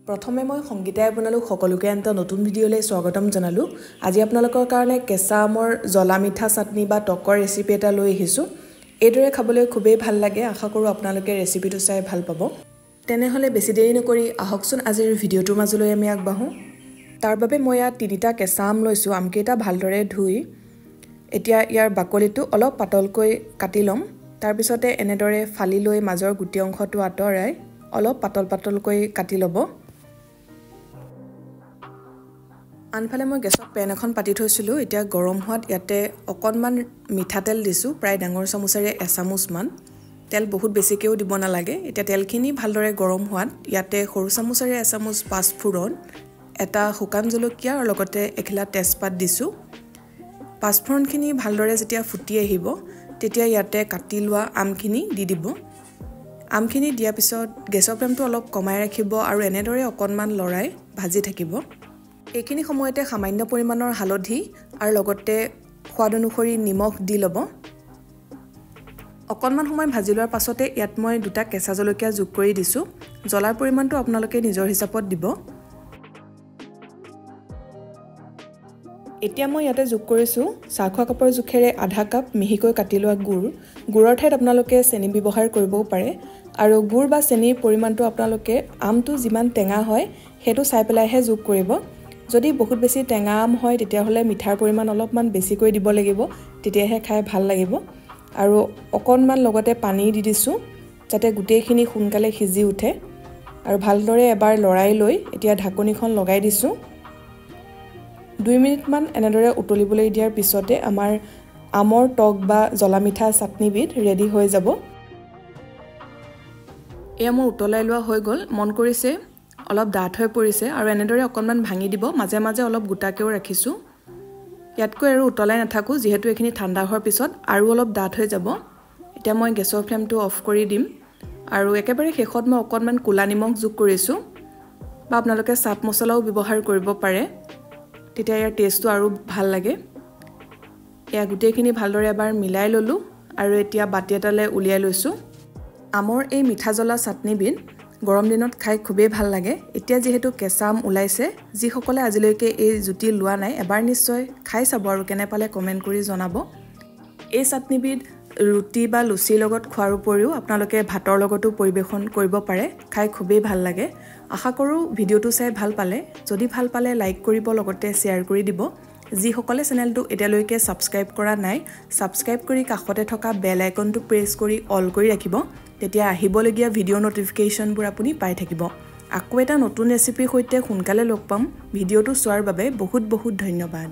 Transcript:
প্ৰথমে মই সংগীতাই আপোনালোক সকলোকে এটা নতুন ভিডিঅ'লৈ স্বাগতম জনালোঁ। আজি আপোনালোকৰ কাৰণে কেঁচা আমৰ জ্বলা মিঠা চাটনি বা টকৰ ৰেচিপি এটা লৈ আহিছোঁ। এইদৰে খাবলৈ খুবেই ভাল লাগে। আশা কৰোঁ আপোনালোকে ৰেচিপিটো চাই ভাল পাব। তেনেহ'লে বেছি দেৰি নকৰি আহকচোন আজিৰ ভিডিঅ'টোৰ মাজলৈ আমি আগবাঢ়োঁ। তাৰ বাবে মই ইয়াত 3টা কেঁচা আম লৈছোঁ। আমকেইটা ভালদৰে ধুই এতিয়া ইয়াৰ বাকলিটো অলপ পাতলকৈ কাটি ল'ম। তাৰপিছতে এনেদৰে ফালি লৈ মাজৰ গুটি অংশটো আঁতৰাই অলপ পাতলকৈ কাটি ল'ব। আনফালে মই গেছত পেন এখন পাতি থৈছিলোঁ। এতিয়া গৰম হোৱাত ইয়াতে অকণমান মিঠাতেল দিছোঁ, প্ৰায় ডাঙৰ চামুচেৰে এচামুচমান। তেল বহুত বেছিকৈও দিব নালাগে। এতিয়া তেলখিনি ভালদৰে গৰম হোৱাত ইয়াতে সৰু চামুচেৰে এচামুচ পাঁচফোৰণ, এটা শুকান জলকীয়া আৰু লগতে এখিলা তেজপাত দিছোঁ। পাঁচফোৰণখিনি ভালদৰে যেতিয়া ফুটি আহিব তেতিয়া ইয়াতে কাটি লোৱা আমখিনি দি দিব। আমখিনি দিয়াৰ পিছত গেছৰ ফ্লেমটো অলপ কমাই ৰাখিব আৰু এনেদৰে অকণমান লৰাই ভাজি থাকিব। এইখিনি সময়তে সামান্য পৰিমাণৰ হালধি আৰু লগতে সোৱাদ অনুসৰি নিমখ দি ল'ব। অকণমান সময় ভাজি লোৱাৰ পাছতে ইয়াত মই 2টা কেঁচা জলকীয়া যোগ কৰি দিছোঁ। জ্বলাৰ পৰিমাণটো আপোনালোকে নিজৰ হিচাপত দিব। এতিয়া মই ইয়াতে যোগ কৰিছোঁ চাহখোৱা কাপৰ জোখেৰে আধা কাপ মিহিকৈ কাটি লোৱা গুড়। গুড়ৰ ঠাইত আপোনালোকে চেনি ব্যৱহাৰ কৰিবও পাৰে আৰু গুড় বা চেনিৰ পৰিমাণটো আপোনালোকে আমটো যিমান টেঙা হয় সেইটো চাই পেলাইহে যোগ কৰিব। যদি বহুত বেছি টেঙা আম হয় তেতিয়াহ'লে মিঠাৰ পৰিমাণ অলপমান বেছিকৈ দিব লাগিব, তেতিয়াহে খাই ভাল লাগিব। আৰু অকণমান লগতে পানী দি দিছোঁ যাতে গোটেইখিনি সোনকালে সিজি উঠে। আৰু ভালদৰে এবাৰ লৰাই লৈ এতিয়া ঢাকনিখন লগাই দিছোঁ। 2 মিনিটমান এনেদৰে উতলিবলৈ দিয়াৰ পিছতে আমাৰ আমৰ টক বা জ্বলা মিঠা চাটনিবিধ ৰেডি হৈ যাব। এয়া মোৰ উতলাই লোৱা হৈ গ'ল। মন কৰিছে অলপ ডাঠ হৈ পৰিছে আৰু এনেদৰে অকণমান ভাঙি দিব। মাজে মাজে অলপ গোটাকৈও ৰাখিছোঁ। ইয়াতকৈ আৰু উতলাই নাথাকোঁ, যিহেতু এইখিনি ঠাণ্ডা হোৱাৰ পিছত আৰু অলপ ডাঠ হৈ যাব। এতিয়া মই গেছৰ ফ্লেমটো অফ কৰি দিম আৰু একেবাৰে শেষত মই অকণমান ক'লা নিমখ যোগ কৰিছোঁ বা আপোনালোকে চাট মছলাও ব্যৱহাৰ কৰিব পাৰে, তেতিয়া ইয়াৰ টেষ্টটো আৰু ভাল লাগে। এয়া গোটেইখিনি ভালদৰে এবাৰ মিলাই ল'লোঁ আৰু এতিয়া বাতি এটালৈ উলিয়াই লৈছোঁ। আমৰ এই মিঠা জ্বলা চাটনিবিধ গৰম দিনত খাই খুবেই ভাল লাগে। এতিয়া যিহেতু কেঁচা আম ওলাইছে, যিসকলে আজিলৈকে এই জুতি লোৱা নাই এবাৰ নিশ্চয় খাই চাব আৰু কেনে পালে কমেণ্ট কৰি জনাব। এই চাটনিবিধ ৰুটি বা লুচিৰ লগত খোৱাৰ উপৰিও আপোনালোকে ভাতৰ লগতো পৰিৱেশন কৰিব পাৰে। খাই খুবেই ভাল লাগে। আশা কৰোঁ ভিডিঅ'টো চাই ভাল পালে। যদি ভাল পালে লাইক কৰিব, লগতে শ্বেয়াৰ কৰি দিব। যিসকলে চেনেলটো এতিয়ালৈকে ছাবস্ক্ৰাইব কৰা নাই, ছাবস্ক্ৰাইব কৰি কাষতে থকা বেল আইকনটো প্ৰেছ কৰি অল কৰি ৰাখিব। তেতিয়া আহিবলগীয়া ভিডিঅ' ন'টিফিকেশ্যনবোৰ আপুনি পাই থাকিব। আকৌ এটা নতুন ৰেচিপিৰ সৈতে সোনকালে লগ পাম। ভিডিঅ'টো চোৱাৰ বাবে বহুত বহুত ধন্যবাদ।